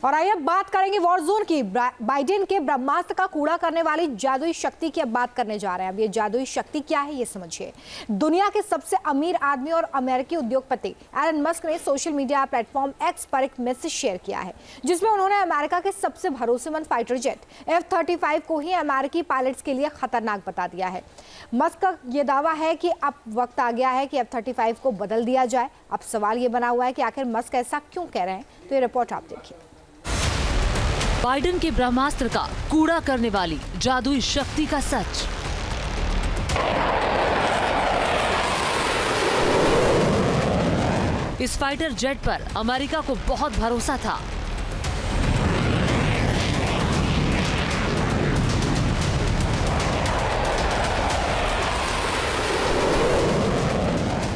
और आइए अब बात करेंगे वॉरजोन की। बाइडेन के ब्रह्मास्त्र का कूड़ा करने वाली जादुई शक्ति की अब बात करने जा रहे हैं। अब ये जादुई शक्ति क्या है ये समझिए। दुनिया के सबसे अमीर आदमी और अमेरिकी उद्योगपति एलन मस्क ने सोशल मीडिया प्लेटफॉर्म एक्स पर एक मैसेज शेयर किया है, जिसमें उन्होंने अमेरिका के सबसे भरोसेमंद फाइटर जेट F-35 को ही अमेरिकी पायलट्स के लिए खतरनाक बता दिया है। मस्क का ये दावा है कि अब वक्त आ गया है कि F-35 को बदल दिया जाए। अब सवाल ये बना हुआ है कि आखिर मस्क ऐसा क्यों कह रहे हैं, तो ये रिपोर्ट आप देखिए। बाइडेन के ब्रह्मास्त्र का कूड़ा करने वाली जादुई शक्ति का सच। इस फाइटर जेट पर अमेरिका को बहुत भरोसा था।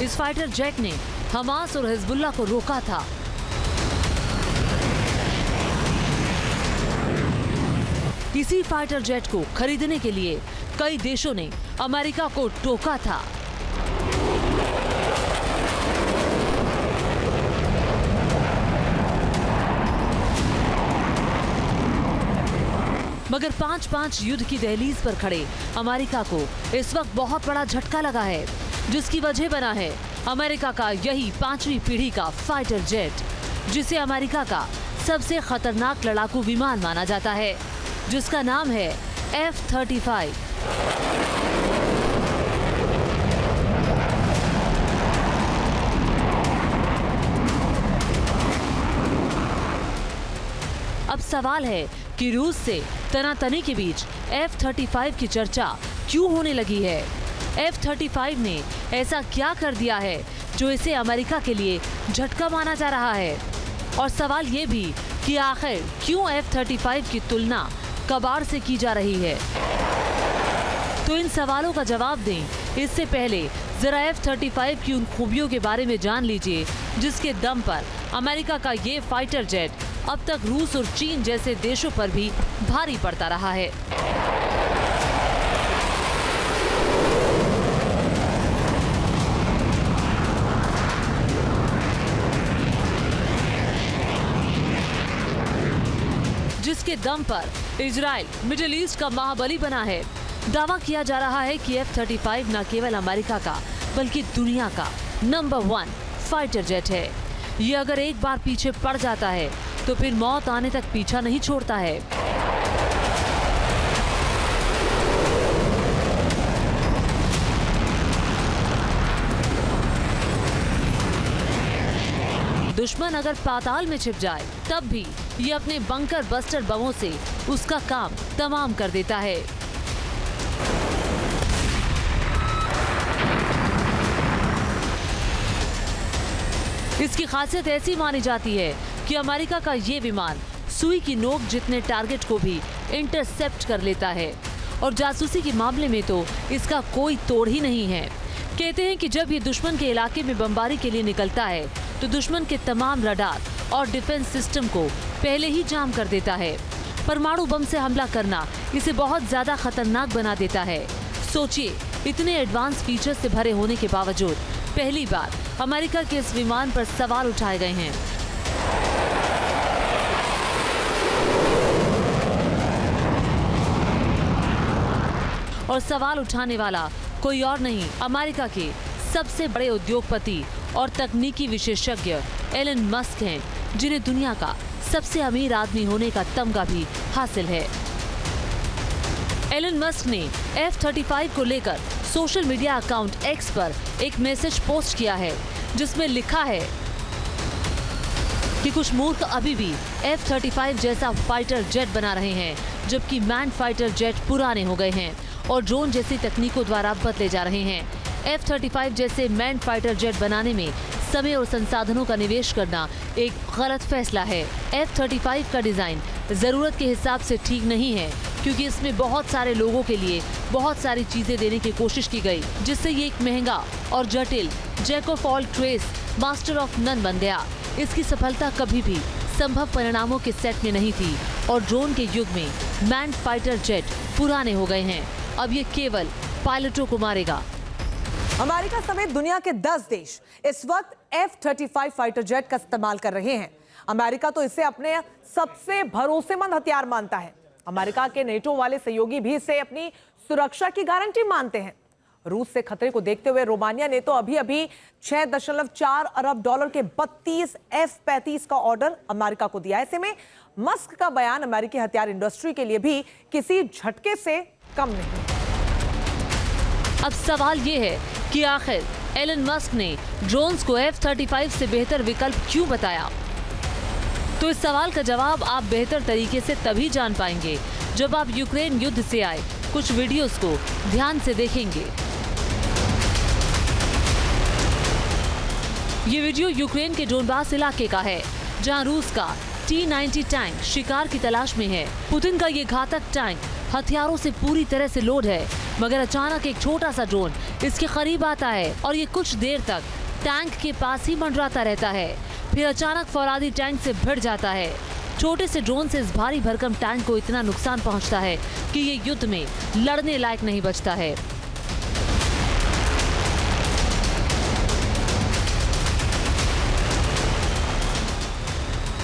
इस फाइटर जेट ने हमास और हिजबुल्लाह को रोका था। इसी फाइटर जेट को खरीदने के लिए कई देशों ने अमेरिका को टोका था। मगर 5-5 युद्ध की दहलीज पर खड़े अमेरिका को इस वक्त बहुत बड़ा झटका लगा है, जिसकी वजह बना है अमेरिका का यही 5वीं पीढ़ी का फाइटर जेट, जिसे अमेरिका का सबसे खतरनाक लड़ाकू विमान माना जाता है, जिसका नाम है F-35। अब सवाल है कि रूस से तनातनी के बीच F-35 की चर्चा क्यों होने लगी है। F-35 ने ऐसा क्या कर दिया है जो इसे अमेरिका के लिए झटका माना जा रहा है, और सवाल ये भी कि आखिर क्यों F-35 की तुलना कबाड़ से की जा रही है। तो इन सवालों का जवाब दें इससे पहले जरा F-35 की उन खूबियों के बारे में जान लीजिए, जिसके दम पर अमेरिका का ये फाइटर जेट अब तक रूस और चीन जैसे देशों पर भी भारी पड़ता रहा है। जिसके दम पर इजराइल मिडिल ईस्ट का महाबली बना है। दावा किया जा रहा है कि F-35 न केवल अमेरिका का बल्कि दुनिया का नंबर 1 फाइटर जेट है। ये अगर एक बार पीछे पड़ जाता है तो फिर मौत आने तक पीछा नहीं छोड़ता है। दुश्मन अगर पाताल में छिप जाए तब भी ये अपने बंकर बस्टर बमों से उसका काम तमाम कर देता है। इसकी खासियत ऐसी मानी जाती है कि अमेरिका का ये विमान सुई की नोक जितने टारगेट को भी इंटरसेप्ट कर लेता है, और जासूसी के मामले में तो इसका कोई तोड़ ही नहीं है। कहते हैं कि जब ये दुश्मन के इलाके में बमबारी के लिए निकलता है तो दुश्मन के तमाम रडार और डिफेंस सिस्टम को पहले ही जाम कर देता है। परमाणु बम से हमला करना इसे बहुत ज्यादा खतरनाक बना देता है। सोचिए, इतने एडवांस फीचर से भरे होने के बावजूद पहली बार अमेरिका के इस विमान पर सवाल उठाए गए हैं। और सवाल उठाने वाला कोई और नहीं, अमेरिका के सबसे बड़े उद्योगपति और तकनीकी विशेषज्ञ एलन मस्क हैं, जिन्हें दुनिया का सबसे अमीर आदमी होने का तमगा भी हासिल है। एलन मस्क ने F-35 को लेकर सोशल मीडिया अकाउंट X पर एक मैसेज पोस्ट किया है, जिसमें लिखा है कि कुछ मूर्ख अभी भी F-35 जैसा फाइटर जेट बना रहे हैं, जबकि मैन फाइटर जेट पुराने हो गए हैं और ड्रोन जैसी तकनीकों द्वारा बदले जा रहे हैं। F-35 जैसे मैन फाइटर जेट बनाने में समय और संसाधनों का निवेश करना एक गलत फैसला है। F-35 का डिजाइन जरूरत के हिसाब से ठीक नहीं है, क्योंकि इसमें बहुत सारे लोगों के लिए बहुत सारी चीजें देने की कोशिश की गई, जिससे ये एक महंगा और जटिल jack of all trades master of none बन गया। इसकी सफलता कभी भी संभव परिणामों के सेट में नहीं थी, और ड्रोन के युग में मैन फाइटर जेट पुराने हो गए हैं। अब ये केवल पायलटों को मारेगा। अमेरिका समेत दुनिया के 10 देश इस वक्त F-35 फाइटर जेट का इस्तेमाल कर रहे हैं। अमेरिका तो इसे अपने सबसे भरोसेमंद हथियार मानता है। अमेरिका के नेटो वाले सहयोगी भी इसे अपनी सुरक्षा की गारंटी मानते हैं। रूस से खतरे को देखते हुए रोमानिया ने तो अभी 6.4 अरब डॉलर के 32 F-35 का ऑर्डर अमेरिका को दिया। ऐसे में मस्क का बयान अमेरिकी हथियार इंडस्ट्री के लिए भी किसी झटके से कम नहीं। अब सवाल ये है कि आखिर एलन मस्क ने ड्रोन्स को F-35 से बेहतर विकल्प क्यों बताया? तो इस सवाल का जवाब आप बेहतर तरीके से तभी जान पाएंगे जब आप यूक्रेन युद्ध से आए कुछ वीडियोस को ध्यान से देखेंगे। ये वीडियो यूक्रेन के डोनबास इलाके का है, जहां रूस का T-90 टैंक शिकार की तलाश में है। पुतिन का ये घातक टैंक हथियारों से पूरी तरह से लोड है, मगर अचानक एक छोटा सा ड्रोन इसके करीब आता है और ये कुछ देर तक टैंक के पास ही मंडराता रहता है। फिर अचानक फौलादी टैंक से भिड़ जाता है। छोटे से ड्रोन से इस भारी भरकम टैंक को इतना नुकसान पहुंचता है कि ये युद्ध में लड़ने लायक नहीं बचता है।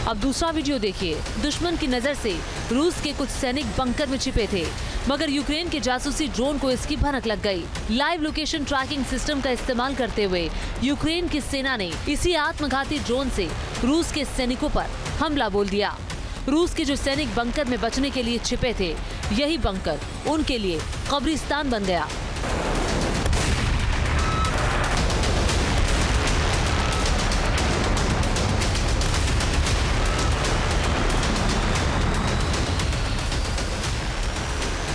अब दूसरा वीडियो देखिए। दुश्मन की नजर से रूस के कुछ सैनिक बंकर में छिपे थे, मगर यूक्रेन के जासूसी ड्रोन को इसकी भनक लग गई। लाइव लोकेशन ट्रैकिंग सिस्टम का इस्तेमाल करते हुए यूक्रेन की सेना ने इसी आत्मघाती ड्रोन से रूस के सैनिकों पर हमला बोल दिया। रूस के जो सैनिक बंकर में बचने के लिए छिपे थे, यही बंकर उनके लिए कब्रिस्तान बन गया।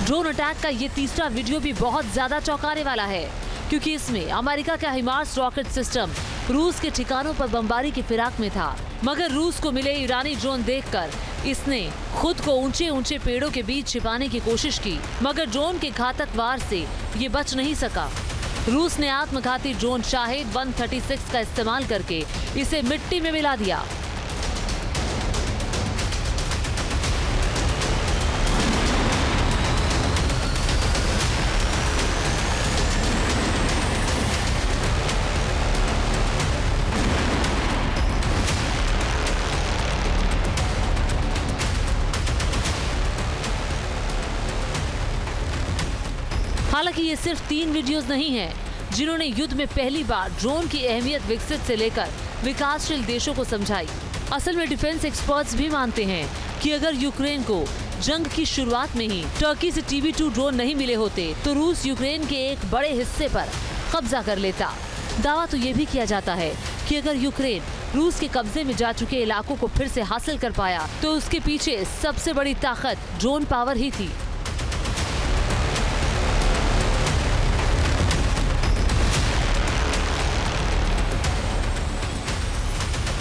ड्रोन अटैक का ये तीसरा वीडियो भी बहुत ज्यादा चौंकाने वाला है, क्योंकि इसमें अमेरिका का हिमार्स रॉकेट सिस्टम रूस के ठिकानों पर बमबारी की फिराक में था। मगर रूस को मिले ईरानी ड्रोन देखकर इसने खुद को ऊंचे ऊंचे पेड़ों के बीच छिपाने की कोशिश की, मगर ड्रोन के घातक वार से ये बच नहीं सका। रूस ने आत्मघाती ड्रोन शाहिद 136 का इस्तेमाल करके इसे मिट्टी में मिला दिया। हालांकि ये सिर्फ 3 वीडियोस नहीं हैं जिन्होंने युद्ध में पहली बार ड्रोन की अहमियत विकसित से लेकर विकासशील देशों को समझाई। असल में डिफेंस एक्सपर्ट्स भी मानते हैं कि अगर यूक्रेन को जंग की शुरुआत में ही टर्की से TB2 ड्रोन नहीं मिले होते तो रूस यूक्रेन के एक बड़े हिस्से पर कब्जा कर लेता। दावा तो ये भी किया जाता है कि अगर यूक्रेन रूस के कब्जे में जा चुके इलाकों को फिर से हासिल कर पाया तो उसके पीछे सबसे बड़ी ताकत ड्रोन पावर ही थी।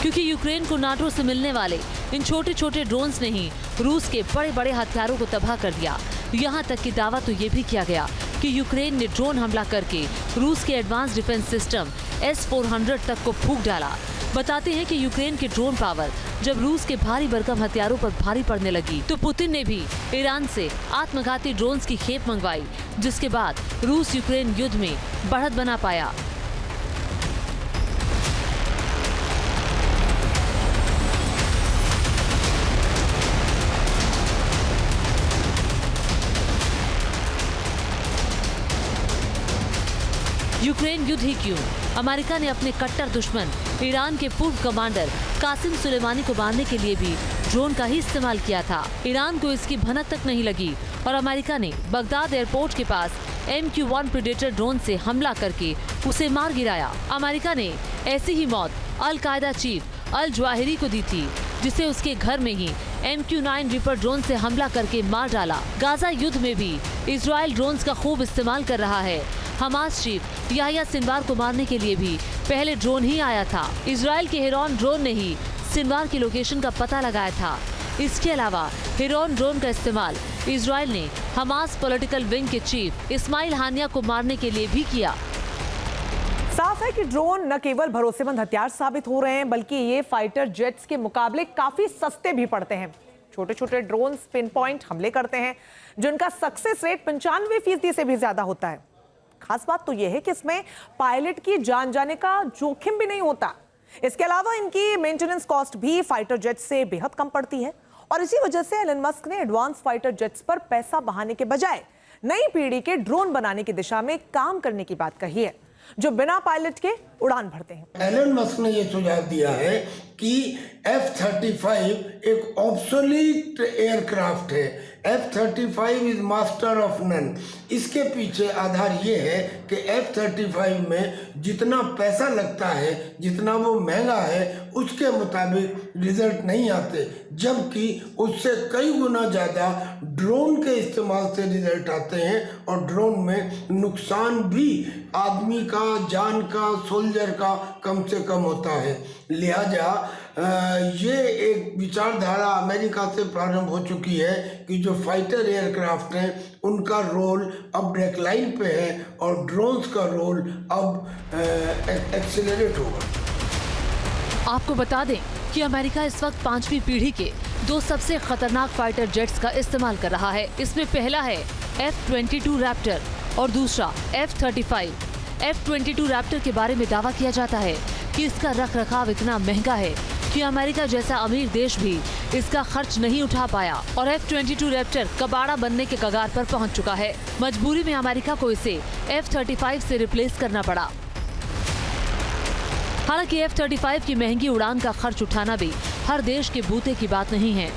क्योंकि यूक्रेन को नाटो से मिलने वाले इन छोटे छोटे ड्रोन्स ने ही रूस के बड़े बड़े हथियारों को तबाह कर दिया। यहाँ तक कि दावा तो ये भी किया गया कि यूक्रेन ने ड्रोन हमला करके रूस के एडवांस डिफेंस सिस्टम S-400 तक को फूंक डाला। बताते हैं कि यूक्रेन के ड्रोन पावर जब रूस के भारी भरकम हथियारों पर भारी पड़ने लगी तो पुतिन ने भी ईरान से आत्मघाती ड्रोन्स की खेप मंगवाई, जिसके बाद रूस यूक्रेन युद्ध में बढ़त बना पाया। यूक्रेन युद्ध ही क्यों? अमेरिका ने अपने कट्टर दुश्मन ईरान के पूर्व कमांडर कासिम सुलेमानी को मारने के लिए भी ड्रोन का ही इस्तेमाल किया था। ईरान को इसकी भनक तक नहीं लगी और अमेरिका ने बगदाद एयरपोर्ट के पास MQ-1 प्रेडेटर ड्रोन से हमला करके उसे मार गिराया। अमेरिका ने ऐसी ही मौत अल कायदा चीफ अल जवाहिरी को दी थी, जिसे उसके घर में ही MQ-9 रिपर ड्रोन से हमला करके मार डाला। गाजा युद्ध में भी इजराइल ड्रोन्स का खूब इस्तेमाल कर रहा है। हमास चीफ याह्या सिनवार को मारने के लिए भी पहले ड्रोन ही आया था। इजराइल के हेरॉन ड्रोन ने ही सिनवार की लोकेशन का पता लगाया था। इसके अलावा हेरॉन ड्रोन का इस्तेमाल इजराइल ने हमास पॉलिटिकल विंग के चीफ इस्माइल हानिया को मारने के लिए भी किया। साफ है कि ड्रोन न केवल भरोसेमंद हथियार साबित हो रहे हैं, बल्कि ये फाइटर जेट्स के मुकाबले काफी सस्ते भी पड़ते हैं। छोटे छोटे ड्रोन पिन पॉइंट हमले करते हैं, जिनका सक्सेस रेट 95% से भी ज्यादा होता है। खास बात तो यह है कि इसमें पायलट की जान जाने का जोखिम भी नहीं होता। इसके अलावा इनकी मेंटेनेंस कॉस्ट भी फाइटर जेट से बेहद कम पड़ती है और इसी वजह से एलन मस्क ने एडवांस फाइटर जेट्स पर पैसा बहाने के बजाय नई पीढ़ी के ड्रोन बनाने की दिशा में काम करने की बात कही है, जो बिना पायलट के उड़ान भरते हैं। एलन मस्क ने यह सुझाव दिया है कि F-35 एक ऑब्सोलीट एयरक्राफ्ट है। F-35 is master of none. इसके पीछे आधार ये है कि F-35 में जितना पैसा लगता है, जितना वो महंगा है, उसके मुताबिक रिजल्ट नहीं आते, जबकि उससे कई गुना ज़्यादा ड्रोन के इस्तेमाल से रिजल्ट आते हैं और ड्रोन में नुकसान भी आदमी का, जान का, सोल्जर का कम से कम होता है। लिहाजा ये एक विचारधारा अमेरिका से प्रारंभ हो चुकी है कि जो फाइटर एयरक्राफ्ट हैं उनका रोल अब डेक्लाइन पे है और ड्रोन्स का रोल अब एक्सेलरेट होगा। आपको बता दें कि अमेरिका इस वक्त 5वीं पीढ़ी के 2 सबसे खतरनाक फाइटर जेट्स का इस्तेमाल कर रहा है। इसमें पहला है F-22 रैप्टर और दूसरा F-35। F-22 रैप्टर के बारे में दावा किया जाता है कि इसका रखरखाव इतना महंगा है कि अमेरिका जैसा अमीर देश भी इसका खर्च नहीं उठा पाया और F-22 रैप्टर कबाड़ा बनने के कगार पर पहुंच चुका है। मजबूरी में अमेरिका को इसे F-35 से रिप्लेस करना पड़ा। हालांकि F-35 की महंगी उड़ान का खर्च उठाना भी हर देश के बूते की बात नहीं है।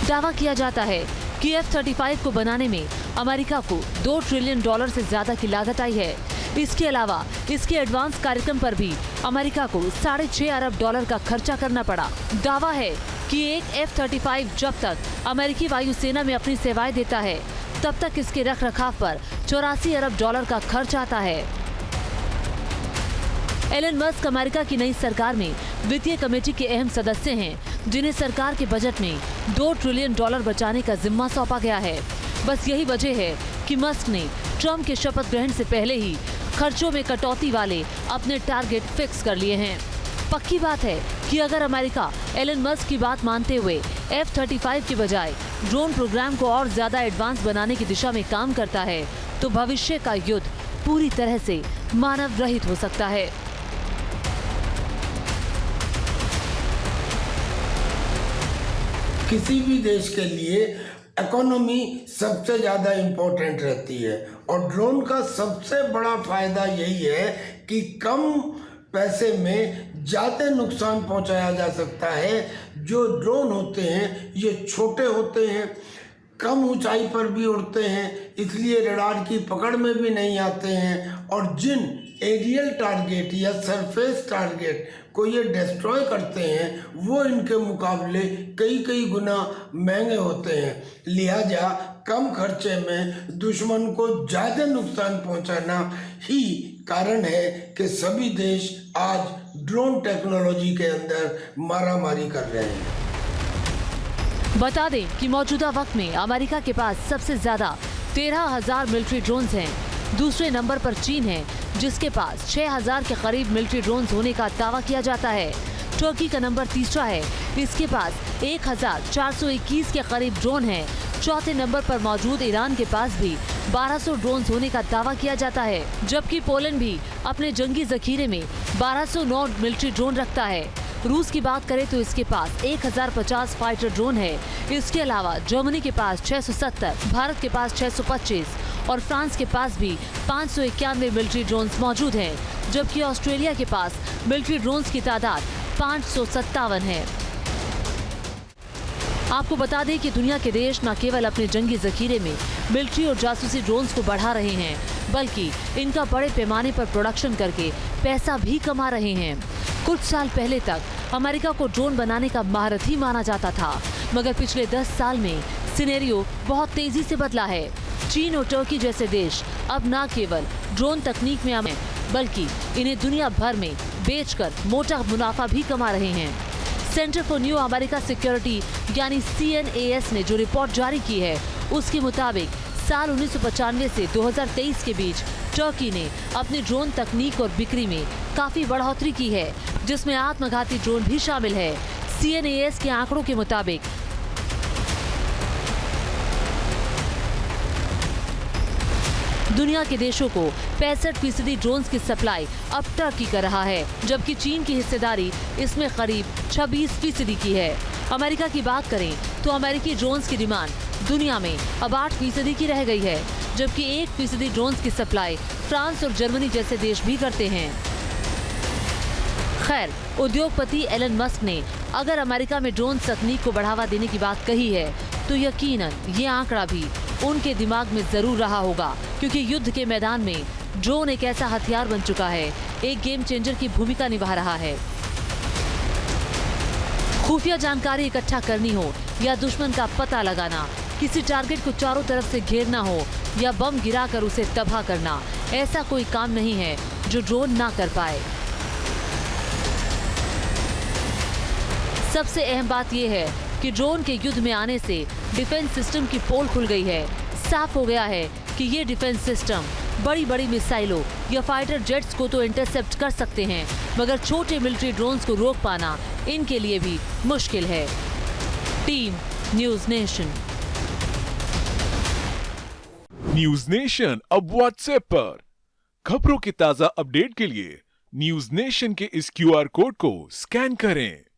दावा किया जाता है कि F-35 को बनाने में अमेरिका को $2 ट्रिलियन से ज्यादा की लागत आई है। इसके अलावा इसके एडवांस कार्यक्रम पर भी अमेरिका को $6.5 अरब का खर्चा करना पड़ा। दावा है कि एक F-35 जब तक अमेरिकी वायुसेना में अपनी सेवाएं देता है, तब तक इसके रखरखाव पर $84 अरब का खर्च आता है। एलन मस्क अमेरिका की नई सरकार में वित्तीय कमेटी के अहम सदस्य हैं, जिन्हें सरकार के बजट में $2 ट्रिलियन बचाने का जिम्मा सौंपा गया है। बस यही वजह है कि मस्क ने ट्रम्प के शपथ ग्रहण से पहले ही खर्चों में कटौती वाले अपने टारगेट फिक्स कर लिए हैं। पक्की बात है कि अगर अमेरिका एलन मस्क की बात मानते हुए F-35 के बजाय ड्रोन प्रोग्राम को और ज्यादा एडवांस बनाने की दिशा में काम करता है, तो भविष्य का युद्ध पूरी तरह से मानव रहित हो सकता है। किसी भी देश के लिए इकोनॉमी सबसे ज़्यादा इम्पोर्टेंट रहती है और ड्रोन का सबसे बड़ा फायदा यही है कि कम पैसे में ज़्यादा नुकसान पहुंचाया जा सकता है। जो ड्रोन होते हैं ये छोटे होते हैं, कम ऊंचाई पर भी उड़ते हैं, इसलिए रडार की पकड़ में भी नहीं आते हैं और जिन एरियल टारगेट या सरफेस टारगेट को ये डिस्ट्रॉय करते हैं वो इनके मुकाबले कई गुना महंगे होते हैं। लिहाजा कम खर्चे में दुश्मन को ज़्यादा नुकसान पहुंचाना ही कारण है कि सभी देश आज ड्रोन टेक्नोलॉजी के अंदर मारामारी कर रहे हैं। बता दें कि मौजूदा वक्त में अमेरिका के पास सबसे ज्यादा 13,000 मिलिट्री ड्रोन्स हैं। दूसरे नंबर पर चीन है, जिसके पास 6,000 के करीब मिलिट्री ड्रोन्स होने का दावा किया जाता है। तुर्की का नंबर तीसरा है, इसके पास 1,421 के करीब ड्रोन हैं। चौथे नंबर पर मौजूद ईरान के पास भी 1200 ड्रोन्स होने का दावा किया जाता है, जबकि पोलैंड भी अपने जंगी जखीरे में 1209 मिलिट्री ड्रोन रखता है। रूस की बात करें तो इसके पास 1050 फाइटर ड्रोन है। इसके अलावा जर्मनी के पास 670, भारत के पास 625 और फ्रांस के पास भी 591 मिलिट्री ड्रोन्स मौजूद हैं, जबकि ऑस्ट्रेलिया के पास मिलिट्री ड्रोन्स की तादाद 557 है। आपको बता दें कि दुनिया के देश न केवल अपने जंगी जखीरे में मिलिट्री और जासूसी ड्रोन्स को बढ़ा रहे हैं, बल्कि इनका बड़े पैमाने पर प्रोडक्शन करके पैसा भी कमा रहे हैं। कुछ साल पहले तक अमेरिका को ड्रोन बनाने का महारथी माना जाता था, मगर पिछले 10 साल में सिनेरियो बहुत तेजी से बदला है। चीन और तुर्की जैसे देश अब न केवल ड्रोन तकनीक में आगे, बल्कि इन्हें दुनिया भर में बेचकर मोटा मुनाफा भी कमा रहे हैं। Centre for new America security यानी CNAS ने जो रिपोर्ट जारी की है, उसके मुताबिक साल 1995 से 2023 के बीच तुर्की ने अपनी ड्रोन तकनीक और बिक्री में काफी बढ़ोतरी की है, जिसमें आत्मघाती ड्रोन भी शामिल है। CNAS के आंकड़ों के मुताबिक दुनिया के देशों को 65% ड्रोन्स की सप्लाई अब टर्की कर रहा है, जबकि चीन की हिस्सेदारी इसमें करीब 26% की है। अमेरिका की बात करें तो अमेरिकी ड्रोन्स की डिमांड दुनिया में अब 8% की रह गई है, जबकि 1% ड्रोन्स की सप्लाई फ्रांस और जर्मनी जैसे देश भी करते हैं। खैर, उद्योगपति एलन मस्क ने अगर अमेरिका में ड्रोन तकनीक को बढ़ावा देने की बात कही है तो यकीनन ये आंकड़ा भी उनके दिमाग में जरूर रहा होगा, क्योंकि युद्ध के मैदान में ड्रोन एक ऐसा हथियार बन चुका है, एक गेम चेंजर की भूमिका निभा रहा है। खुफिया जानकारी इकट्ठा करनी हो या दुश्मन का पता लगाना, किसी टारगेट को चारों तरफ से घेरना हो या बम गिराकर उसे तबाह करना, ऐसा कोई काम नहीं है जो ड्रोन ना कर पाए। सबसे अहम बात यह है कि ड्रोन के युद्ध में आने से डिफेंस सिस्टम की पोल खुल गई है। साफ हो गया है कि ये डिफेंस सिस्टम बड़ी बड़ी मिसाइलों या फाइटर जेट्स को तो इंटरसेप्ट कर सकते हैं, मगर छोटे मिलिट्री ड्रोन्स को रोक पाना इनके लिए भी मुश्किल है। Team news nation. News nation अब व्हाट्सएप पर खबरों की ताजा अपडेट के लिए न्यूज़ नेशन के इस QR कोड को स्कैन करें।